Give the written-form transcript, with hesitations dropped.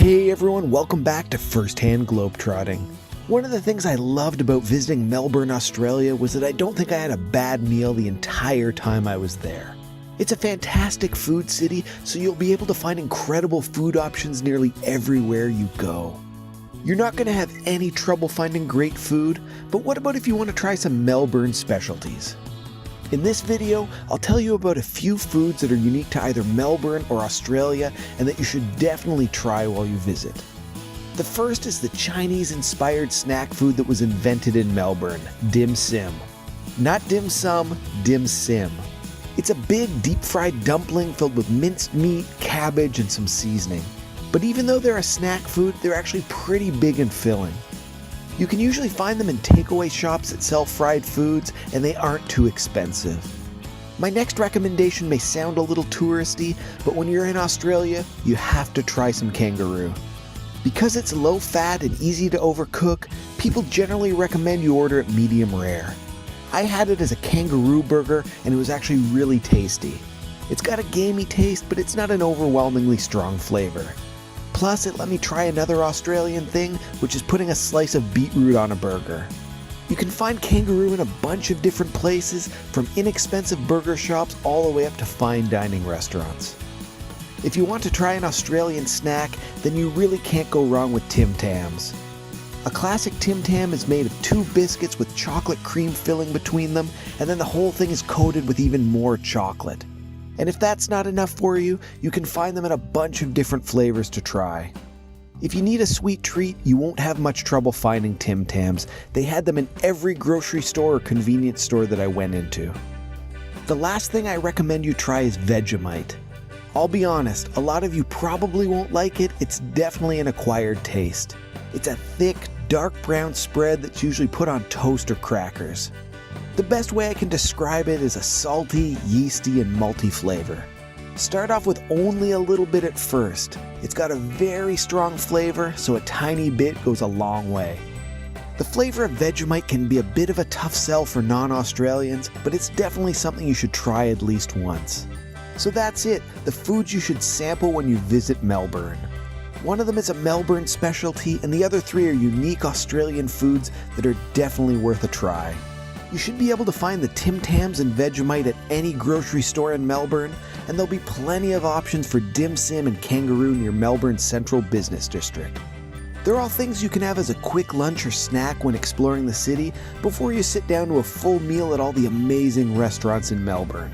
Hey everyone, welcome back to First-Hand Globetrotting. One of the things I loved about visiting Melbourne, Australia was that I don't think I had a bad meal the entire time I was there. It's a fantastic food city, so you'll be able to find incredible food options nearly everywhere you go. You're not going to have any trouble finding great food, but what about if you want to try some Melbourne specialties? In this video, I'll tell you about a few foods that are unique to either Melbourne or Australia and that you should definitely try while you visit. The first is the Chinese-inspired snack food that was invented in Melbourne, dim sim. Not dim sum, dim sim. It's a big deep-fried dumpling filled with minced meat, cabbage, and some seasoning. But even though they're a snack food, they're actually pretty big and filling. You can usually find them in takeaway shops that sell fried foods, and they aren't too expensive. My next recommendation may sound a little touristy, but when you're in Australia, you have to try some kangaroo. Because it's low fat and easy to overcook, people generally recommend you order it medium rare. I had it as a kangaroo burger, and it was actually really tasty. It's got a gamey taste, but it's not an overwhelmingly strong flavor. Plus, it let me try another Australian thing, which is putting a slice of beetroot on a burger. You can find kangaroo in a bunch of different places, from inexpensive burger shops all the way up to fine dining restaurants. If you want to try an Australian snack, then you really can't go wrong with Tim Tams. A classic Tim Tam is made of 2 biscuits with chocolate cream filling between them, and then the whole thing is coated with even more chocolate. And if that's not enough for you, you can find them in a bunch of different flavors to try. If you need a sweet treat, you won't have much trouble finding Tim Tams. They had them in every grocery store or convenience store that I went into. The last thing I recommend you try is Vegemite. I'll be honest, a lot of you probably won't like it. It's definitely an acquired taste. It's a thick, dark brown spread that's usually put on toast or crackers. The best way I can describe it is a salty, yeasty, and malty flavor. Start off with only a little bit at first. It's got a very strong flavor, so a tiny bit goes a long way. The flavor of Vegemite can be a bit of a tough sell for non-Australians, but it's definitely something you should try at least once. So that's it, the foods you should sample when you visit Melbourne. One of them is a Melbourne specialty, and the other 3 are unique Australian foods that are definitely worth a try. You should be able to find the Tim Tams and Vegemite at any grocery store in Melbourne, and there'll be plenty of options for dim sim and kangaroo near Melbourne's central business district. They're all things you can have as a quick lunch or snack when exploring the city before you sit down to a full meal at all the amazing restaurants in Melbourne.